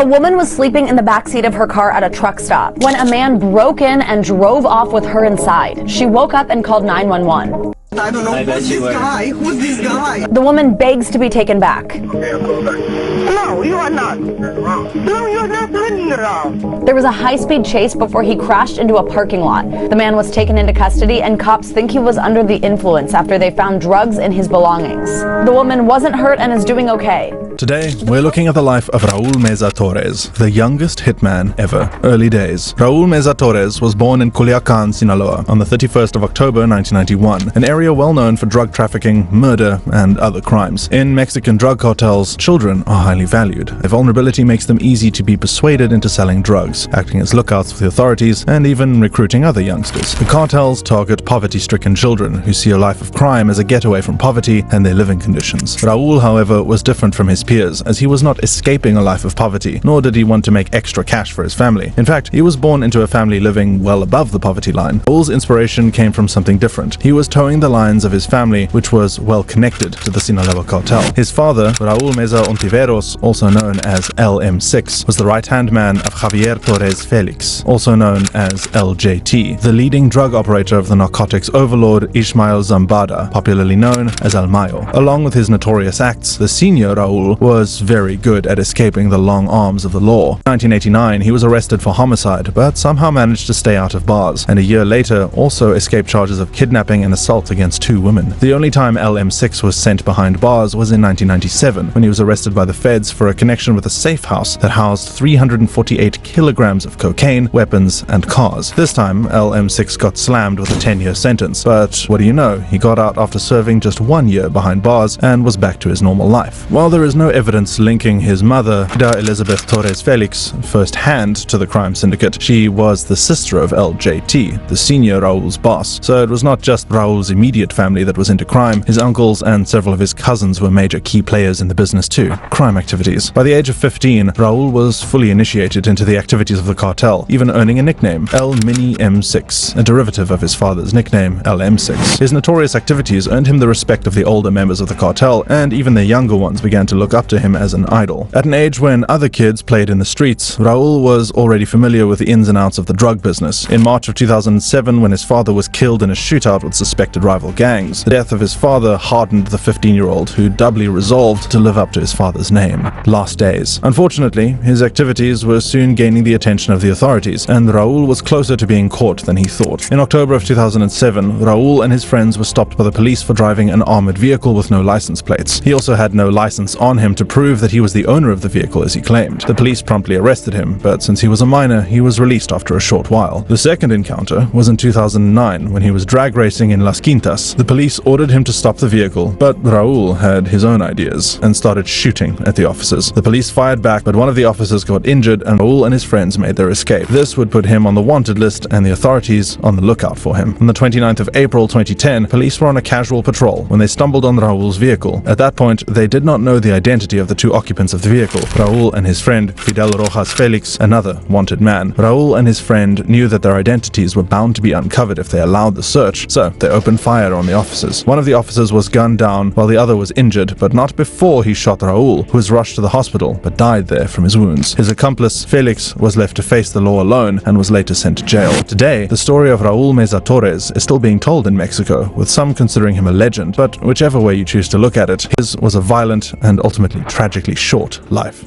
A woman was sleeping in the backseat of her car at a truck stop when a man broke in and drove off with her inside. She woke up and called 911. I don't know who's this guy. Who's this guy? The woman begs to be taken back. No, you are not. No, you're not running around. There was a high-speed chase before he crashed into a parking lot. The man was taken into custody, and cops think he was under the influence after they found drugs in his belongings. The woman wasn't hurt and is doing okay. Today, we're looking at the life of Raul Meza Torres, the youngest hitman ever. Early days. Raul Meza Torres was born in Culiacan, Sinaloa, on the 31st of October 1991, an area well known for drug trafficking, murder, and other crimes. In Mexican drug cartels, children are highly valued. Their vulnerability makes them easy to be persuaded into selling drugs, acting as lookouts for the authorities, and even recruiting other youngsters. The cartels target poverty-stricken children who see a life of crime as a getaway from poverty and their living conditions. Raul, however, was different from his peers, as he was not escaping a life of poverty, nor did he want to make extra cash for his family. In fact, he was born into a family living well above the poverty line. Raul's inspiration came from something different. He was towing the lines of his family, which was well connected to the Sinaloa cartel. His father, Raul Meza Ontiveros, also known as LM6, was the right-hand man of Javier Torres Felix, also known as LJT, the leading drug operator of the narcotics overlord Ismael Zambada, popularly known as El Mayo. Along with his notorious acts, the senior Raul was very good at escaping the long arms of the law. In 1989, he was arrested for homicide, but somehow managed to stay out of bars, and a year later also escaped charges of kidnapping and assault against 2 women. The only time LM6 was sent behind bars was in 1997, when he was arrested by the feds for a connection with a safe house that housed 348 kilograms of cocaine, weapons, and cars. This time, LM6 got slammed with a 10-year sentence, but what do you know, he got out after serving just 1 year behind bars and was back to his normal life. While there is no evidence linking his mother, Da Elizabeth Torres Felix, first-hand to the crime syndicate, she was the sister of LJT, the senior Raul's boss, so it was not just Raul's immediate family that was into crime. His uncles and several of his cousins were major key players in the business too. Crime activities. By the age of 15, Raul was fully initiated into the activities of the cartel, even earning a nickname, El Mini M6, a derivative of his father's nickname, LM6. His notorious activities earned him the respect of the older members of the cartel, and even the younger ones began to look up to him as an idol. At an age when other kids played in the streets, Raul was already familiar with the ins and outs of the drug business. In March of 2007, when his father was killed in a shootout with suspected rival gangs, the death of his father hardened the 15-year-old, who doubly resolved to live up to his father's name. Last days. Unfortunately, his activities were soon gaining the attention of the authorities, and Raul was closer to being caught than he thought. In October of 2007, Raul and his friends were stopped by the police for driving an armored vehicle with no license plates. He also had no license on him to prove that he was the owner of the vehicle as he claimed. The police promptly arrested him, but since he was a minor, he was released after a short while. The second encounter was in 2009, when he was drag racing in Las Quintas. The police ordered him to stop the vehicle, but Raul had his own ideas and started shooting at the officers. The police fired back, but one of the officers got injured, and Raul and his friends made their escape. This would put him on the wanted list and the authorities on the lookout for him. On the 29th of April 2010, police were on a casual patrol when they stumbled on Raul's vehicle. At that point, they did not know the identity of the 2 occupants of the vehicle, Raul and his friend Fidel Rojas Felix, another wanted man. Raul and his friend knew that their identities were bound to be uncovered if they allowed the search, so they opened fire on the officers. One of the officers was gunned down while the other was injured, but not before he shot Raul, who was rushed to the hospital but died there from his wounds. His accomplice, Felix, was left to face the law alone and was later sent to jail. Today, the story of Raul Meza Torres is still being told in Mexico, with some considering him a legend, but whichever way you choose to look at it, his was a violent and ultimately tragically short life.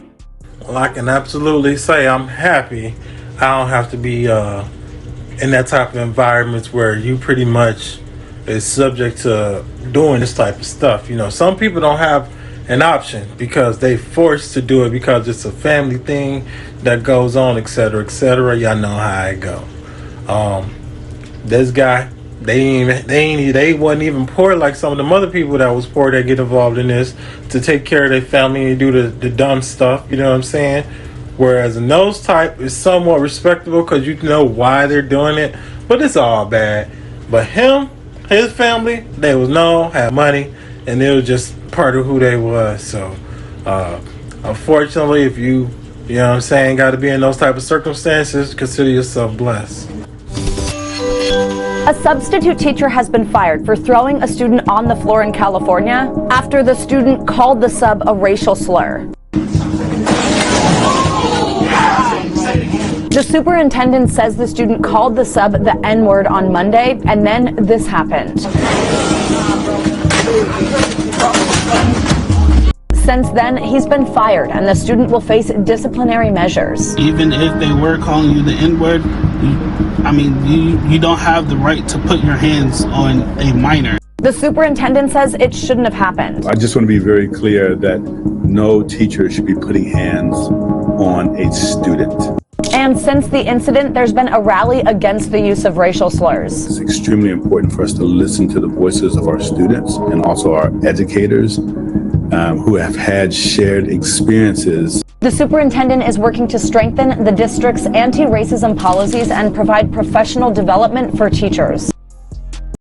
Well, I can absolutely say I'm happy I don't have to be in that type of environments where you pretty much is subject to doing this type of stuff. You know, some people don't have an option because they forced to do it because it's a family thing that goes on, etc., etc. Y'all know how it go. This guy, they wasn't even poor like some of the other people that was poor that get involved in this to take care of their family and do the dumb stuff. You know what I'm saying? Whereas in those type is somewhat respectable because you know why they're doing it, but it's all bad. But him, his family, they was known, had money, and it was just part of who they was. So unfortunately, if you know what I'm saying, got to be in those type of circumstances, consider yourself blessed. A substitute teacher has been fired for throwing a student on the floor in California after the student called the sub a racial slur. The superintendent says the student called the sub the N-word on Monday, and then this happened. Since then, he's been fired, and the student will face disciplinary measures. Even if they were calling you the N-word, you don't have the right to put your hands on a minor. The superintendent says it shouldn't have happened. I just want to be very clear that no teacher should be putting hands on a student. And since the incident, there's been a rally against the use of racial slurs. It's extremely important for us to listen to the voices of our students and also our educators who have had shared experiences. The superintendent is working to strengthen the district's anti-racism policies and provide professional development for teachers.